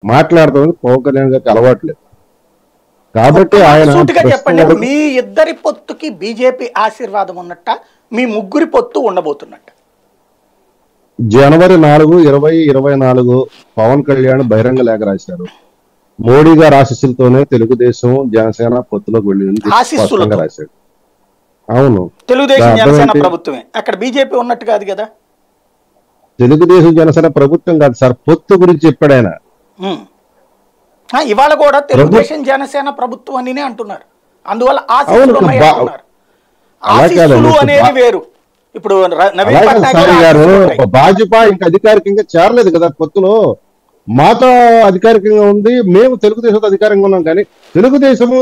మాట్లాడతామని పవన్ కళ్యాణ్ గారికి అలవాట్లేదు. కాబట్టి ఆయన సూటిగా చెప్పండి, మీ ఇద్దరి పొత్తుకి బీజేపీ ఆశీర్వాదం ఉన్నట్ట, మీ ముగ్గురి పొత్తు ఉండబోతున్నట్ట? జనవరి 4, 2024 పవన్ కళ్యాణ్ బహిరంగ లేఖ రాశారు. మోడీ గారి ఆశీస్సులతోనే తెలుగుదేశం జనసేన పొత్తులోకి వెళ్ళింది స్పష్టంగా రాశాడు. అవును, తెలుగుదేశం జనసేన ప్రభుత్వమే, అక్కడ బీజేపీ ఉన్నట్టు కాదు కదా. తెలుగుదేశం జనసేన ప్రభుత్వం కాదు సార్, పొత్తు గురించి చెప్పాడు ఆయన. ఇవాళ కూడా తెలుగుదేశం జనసేన ప్రభుత్వం అని అంటున్నారు. అందువల్ల ఆశీస్సులు అనేది వేరు. ఇప్పుడు గారు భాజపా ఇంకా అధికారికంగా చేరలేదు కదా పొత్తులో. మాతో అధికారికంగా ఉంది, మేము తెలుగుదేశంతో అధికారంగా ఉన్నాం, కానీ తెలుగుదేశము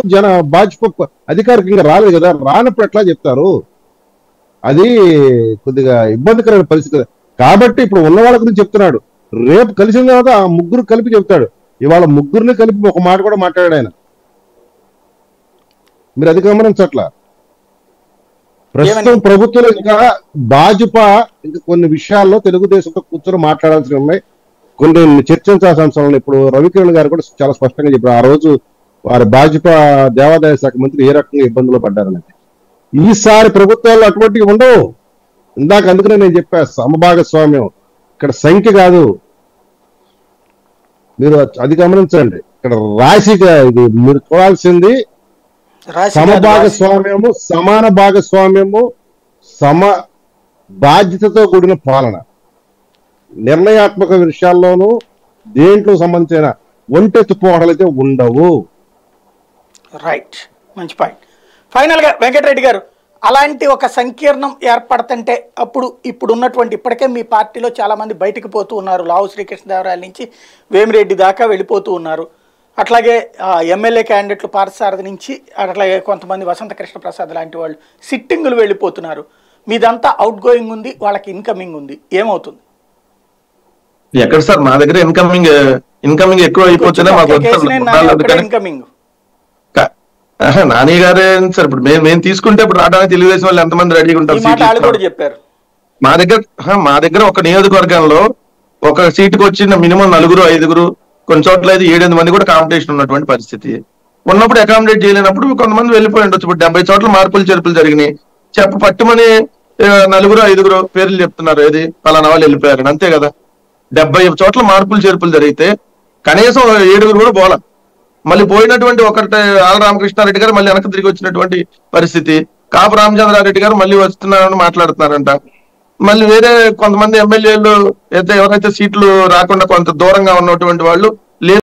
భాజపా అధికారికంగా రాలేదు కదా. రానప్పుడు ఎట్లా చెప్తారు? అది కొద్దిగా ఇబ్బందికరమైన పరిస్థితి. కాబట్టి ఇప్పుడు ఉన్న వాళ్ళ గురించి చెప్తున్నాడు. రేపు కలిసిన తర్వాత ఆ ముగ్గురు కలిపి చెప్తాడు. ఇవాళ ముగ్గురిని కలిపి ఒక మాట కూడా మాట్లాడాడు ఆయన. మీరు అది గమనించట్లా. ప్రస్తుతం ప్రభుత్వంలో ఇంకా భాజపా ఇంకా కొన్ని విషయాల్లో తెలుగుదేశంతో కూర్చొని మాట్లాడాల్సి ఉన్నాయి, కొన్ని చర్చించాల్సిన అంశాలను. ఇప్పుడు రవికిరణ్ గారు కూడా చాలా స్పష్టంగా చెప్పారు. ఆ రోజు వారి భాజపా దేవాదాయ శాఖ మంత్రి ఏ రకంగా ఇబ్బందులు పడ్డారనేది. ఈసారి ప్రభుత్వాల్లో అటువంటివి ఉండవు. ఇందాక అందుకనే నేను చెప్పా, సమభాగస్వామ్యం ఇక్కడ సంఖ్య కాదు, మీరు అది గమనించండి. ఇక్కడ రాశిగా ఇది మీరు చూడాల్సింది సమభాగస్వామ్యము, సమాన భాగస్వామ్యము, బాధ్యతతో కూడిన పాలన. నిర్ణయాత్మక విషయాల్లోనూ దేంట్లో సంబంధించిన ఒంటెత్తుపోవడాలు అయితే ఉండవు. రైట్, మంచి పాయింట్. ఫైనల్ గా వెంకటరెడ్డి గారు, అలాంటి ఒక సంకీర్ణం ఏర్పడుతుంటే అప్పుడు ఇప్పుడు ఉన్నటువంటి ఇప్పటికే మీ పార్టీలో చాలా మంది బయటకు పోతూ ఉన్నారు. లావు శ్రీకృష్ణదేవరాయల నుంచి వేమిరెడ్డి దాకా వెళ్ళిపోతూ ఉన్నారు. అట్లాగే ఎమ్మెల్యే క్యాండిడేట్లు పార్థసారథి నుంచి, అట్లాగే కొంతమంది వసంత కృష్ణ ప్రసాద్ లాంటి వాళ్ళు సిట్టింగులు వెళ్ళిపోతున్నారు. మీదంతా అవుట్ గోయింగ్ ఉంది, వాళ్ళకి ఇన్కమింగ్ ఉంది. ఏమవుతుంది? ఎక్కడ సార్ మా దగ్గర ఇన్కమింగ్ ఎక్కువ అయిపోతేనే ఇన్కమింగ్ నాని గారే సార్. ఇప్పుడు మేము తీసుకుంటే ఇప్పుడు రావడానికి తెలుగుదేశం వాళ్ళు ఎంతమంది రెడీగా ఉంటారు? చెప్పారు మా దగ్గర ఒక నియోజకవర్గంలో ఒక సీటుకు వచ్చిన మినిమం 4, 5, కొన్ని చోట్ల అయితే 7-8 మంది కూడా కాంపిటీషన్ ఉన్నటువంటి పరిస్థితి ఉన్నప్పుడు అకామిడేట్ చేయలేనప్పుడు కొంతమంది వెళ్ళిపోయి ఉండొచ్చు. ఇప్పుడు 70 చోట్ల మార్పులు చేర్పులు జరిగినాయి. పట్టుమని 4, 5 పేర్లు చెప్తున్నారు, ఏది పలానా వాళ్ళు వెళ్ళిపోయారు, అంతే కదా. 70 చోట్ల మార్పులు చేర్పులు జరిగితే కనీసం 7 కూడా పోలా. మళ్ళీ పోయినటువంటి ఒకటి ఆల రామకృష్ణారెడ్డి గారు మళ్ళీ వెనక్కి తిరిగి వచ్చినటువంటి పరిస్థితి. కాపు రామచంద్రారెడ్డి గారు మళ్ళీ వస్తున్నారని మాట్లాడుతున్నారంట. మళ్ళీ వేరే కొంతమంది ఎమ్మెల్యేలు ఎవరైతే సీట్లు రాకుండా కొంత దూరంగా ఉన్నటువంటి వాళ్ళు